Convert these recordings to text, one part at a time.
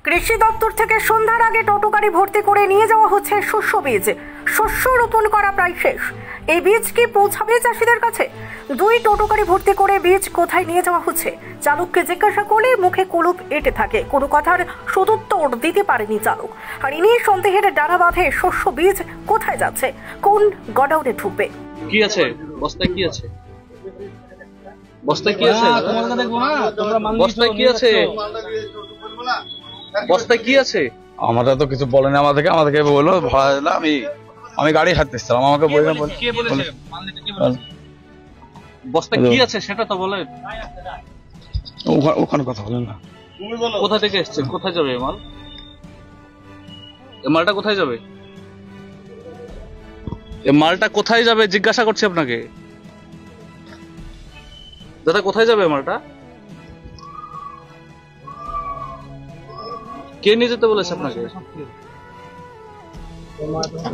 কৃষি দপ্তর থেকে সন্ধ্যার আগে টোটো গাড়ি ভর্তি করে নিয়ে যাওয়া হচ্ছে শস্য বীজ। শস্য রোপণ করা প্রায় শেষ। এই বীজ কি পৌঁছাবে চাষিদের কাছে? দুই টোটো গাড়ি ভর্তি করে বীজ কোথায় নিয়ে যাওয়া হচ্ছে? চালককে জিজ্ঞাসা করলে মুখে কুলুপ এঁটে থাকে, কোনো কথার সদুত্তর দিতে পারেনি চালক। আর ইনি সন্দেহের ডানা বাঁধে শস্য বীজ কোথায় যাচ্ছে, কোন গডাউনে ঢুকবে। কি আছে বস্তায়? কি আছে বস্তায়? কি আছে বস্তায়? কি আছে বস্তায়? কি আছে? আমরা তো কিছু বলেনি, আমাদেরকে বললো ভাড়া দিলাম। আমি গাড়ি হাঁটতেছিলাম, আমাকে বললাম বস্তায় কি আছে সেটা তো বলেন। ওখানে কথা বলেন না। কোথা থেকে এসছে? কোথায় যাবে মাল? এই মালটা কোথায় যাবে? এই মালটা কোথায় যাবে জিজ্ঞাসা করছি আপনাকে। দাদা কোথায় যাবে মালটা? কে নিয়ে যেতে বলেছে আপনাকে?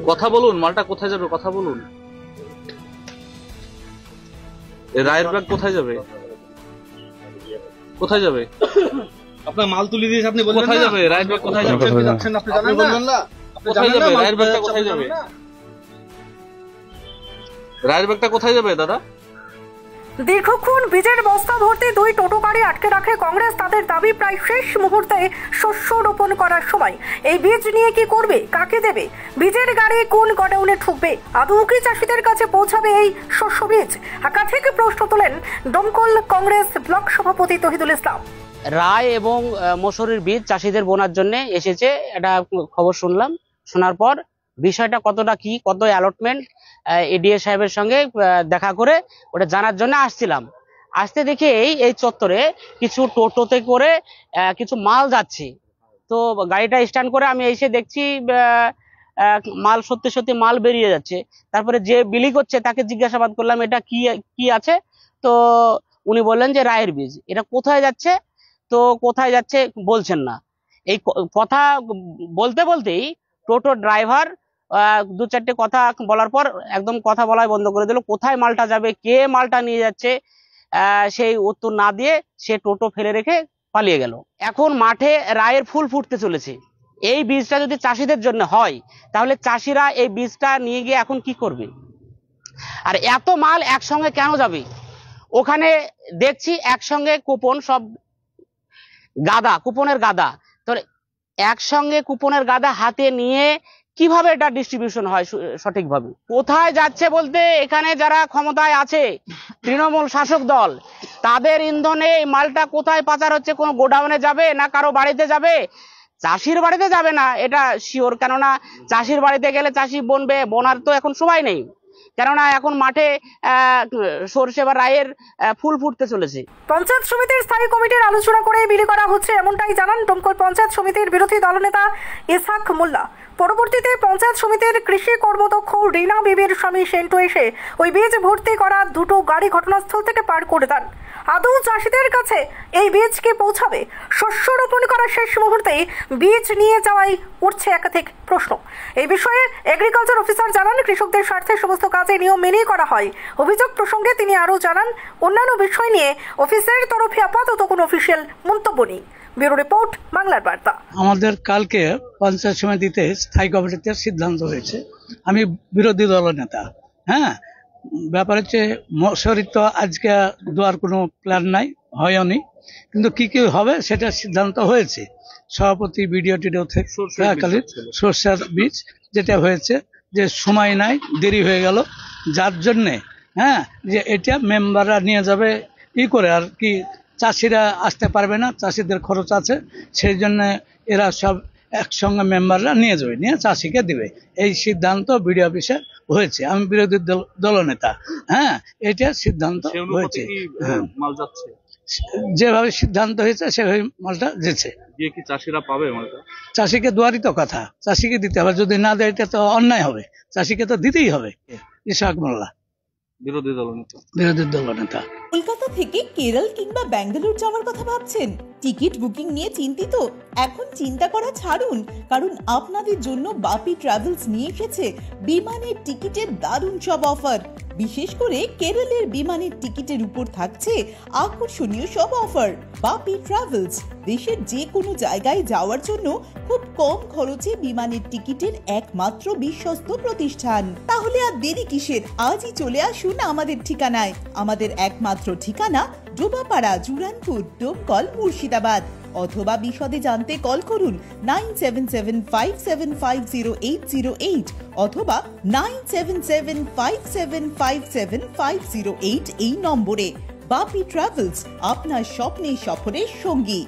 কথা বলুন, মালটা কোথায় যাবে কথা বলুন। রায়ের ব্যাগ কোথায় যাবে? কোথায় যাবে? আপনার মাল তুলে দিয়েছে, আপনি বলবেন কোথায় যাবে? রায়ের ব্যাগ কোথায় যাবে? আপনি বলবেন না কোথায় যাবে? রায়ের ব্যাগটা কোথায় যাবে? রায়ের ব্যাগটা কোথায় যাবে দাদা? দীর্ঘক্ষণ বীজের বস্তা ভর্তি দুই টোটো গাড়ি আটকে রাখে কংগ্রেস। তাদের দাবি প্রায় শেষ মুহূর্তে শস্য রোপণ করার সময় এই বীজ নিয়ে কি করবে, কাকে দেবে, বীজের গাড়ি কোন গডাউনে ঠুকবে, আদৌ কি চাষিদের কাছে পৌঁছাবে এই শস্য বীজ? একাধিক প্রশ্ন তোলেন দমকল কংগ্রেস ব্লক সভাপতি তহিদুল ইসলাম। রায় এবং মসুরির বীজ চাষিদের বোনার জন্য এসেছে, এটা খবর শুনলাম। শোনার পর বিষয়টা কতটা কি, কত অ্যালটমেন্ট, এডিএ সাহেবের সঙ্গে দেখা করে ওটা জানার জন্য আসছিলাম। আসতে দেখে এই চত্বরে কিছু টোটোতে করে কিছু মাল যাচ্ছে। তো গাড়িটা স্ট্যান্ড করে আমি এসে দেখছি মাল সত্যি সত্যি মাল বেরিয়ে যাচ্ছে। তারপরে যে বিলি করছে তাকে জিজ্ঞাসাবাদ করলাম এটা কি আছে। তো উনি বললেন যে রায়ের বীজ। এটা কোথায় যাচ্ছে? তো কোথায় যাচ্ছে বলছেন না। এই কথা বলতে বলতেই টোটো ড্রাইভার দু চারটে কথা বলার পর একদম কথা বলাই বন্ধ করে দিল। কোথায় মালটা যাবে, কে মালটা নিয়ে যাচ্ছে সেই উত্তর না দিয়ে সে টোটো ফেলে রেখে পালিয়ে গেল। এখন মাঠে রায়ের ফুল ফুটতে চলেছে। এই বীজটা যদি চাষিদের জন্য হয় তাহলে চাষিরা এই বীজটা নিয়ে গিয়ে এখন কি করবে? আর এত মাল একসঙ্গে কেন যাবে? ওখানে দেখছি একসঙ্গে কুপন, সব গাদা, কুপনের গাদা। তো একসঙ্গে কুপনের গাদা হাতে নিয়ে কিভাবে এটা ডিস্ট্রিবিউশন হয় সঠিকভাবে? কোথায় যাচ্ছে বলতে এখানে যারা ক্ষমতায় আছে তৃণমূল শাসক দল, তাদের ইন্ধনে এই মালটা কোথায় পাচার হচ্ছে? কোনো গোডাউনে যাবে না কারো বাড়িতে যাবে? চাষির বাড়িতে যাবে না এটা শিওর, কেননা চাষির বাড়িতে গেলে চাষি বনবে, বোনার তো এখন সময় নেই, কেননা এখন মাঠে সরষে বা রায়ের ফুল ফুটতে চলেছে। পঞ্চায়েত সমিতির স্থায়ী কমিটির আলোচনা করে বিলি করা হচ্ছে, এমনটাই জানান দমকল পঞ্চায়েত সমিতির বিরোধী দলনেতা ইসহাক মোল্লা। পরবর্তীতে পঞ্চায়েত সমিতির কৃষি কর্মদক্ষ রিনা বিবির স্বামী সেন্টু এসে ওই বীজ ভর্তি করা দুটো গাড়ি ঘটনাস্থল থেকে পার করে দেন। আদৌ চাষিদের কাছে এই বীজ কি পৌঁছাবে? শস্য রোপণ করার শেষ মুহূর্তেই বীজ নিয়ে যাওয়াই উঠছে একাধিক প্রশ্ন। এই বিষয়ে এগ্রিকালচার অফিসার জানান, কৃষকদের স্বার্থে সমস্ত কাজে নিয়ম মেনেই করা হয়। অভিযোগ প্রসঙ্গে তিনি আরও জানান, অন্যান্য বিষয় নিয়ে অফিসের তরফে আপাতত কোনো অফিসিয়াল মন্তব্য নেই। ব্যুরো রিপোর্ট, বাংলার বার্তা। আমাদের কালকে পঞ্চায়েত সমিতিতে স্থায়ী কমিটিতে সিদ্ধান্ত হয়েছে, আমি বিরোধী দলনেতা। হ্যাঁ, ব্যাপার হচ্ছে মশারি তো আজকে দেওয়ার কোনো প্ল্যান নাই, হয়নি, কিন্তু কি কি হবে সেটা সিদ্ধান্ত হয়েছে। সভাপতি ভিডিও টিডিও থেকে সর্ষের বীজ যেটা হয়েছে, যে সময় নাই, দেরি হয়ে গেল, যার জন্যে যে এটা মেম্বাররা নিয়ে যাবে করে, আর কি চাষিরা আসতে পারবে না, চাষিদের খরচ আছে, সেই জন্য এরা সব একসঙ্গে মেম্বাররা নিয়ে যাবে, নিয়ে চাষিকে দিবে। এই সিদ্ধান্ত বিডিও অফিসে হয়েছে। আমি বিরোধী দলনেতা। এটা সিদ্ধান্ত হয়েছে। যেভাবে সিদ্ধান্ত হয়েছে সেভাবে মালটা যেছে। চাষিরা পাবে মালটা? চাষিকে দেওয়ারই তো কথা, চাষিকে দিতে হবে। যদি না দেয় এটা তো অন্যায় হবে, চাষিকে তো দিতেই হবে। ইসহাক মোল্লা, বিরোধী দলনেতা। কলকাতা থেকে কেরল কিংবা ব্যাঙ্গালোর যাওয়ার কথা ভাবছেন? টিকিট বুকিং নিয়ে চিন্তিত? এখন চিন্তা করা ছাড়ুন, কারণ আপনাদের জন্য বাপি ট্রাভেলস নিয়ে এসেছে বিমানের টিকিটের দারুণ সব অফার। বিশেষ করে কেরলের বিমানের টিকিটের উপর থাকছে আকর্ষণীয় সব অফার। বাপি ট্রাভেলস দেশের যে কোনো জায়গায় যাওয়ার জন্য খুব কম খরচে বিমানের টিকিটের একমাত্র বিশ্বস্ত প্রতিষ্ঠান। তাহলে আর দেরি কিসের? আজই চলে আসুন আমাদের ঠিকানায়। আমাদের একমাত্র ঠিকানা ডোবাপাড়া, জুরানপুর, ডোমকল, মুর্শিদাবাদ। অথবা বিশদে জানতে কল করুন 9775750808 অথবা 9775757508 এই নম্বরে। বাপি ট্রাভেলস, আপনার স্বপ্নের সফরের সঙ্গী।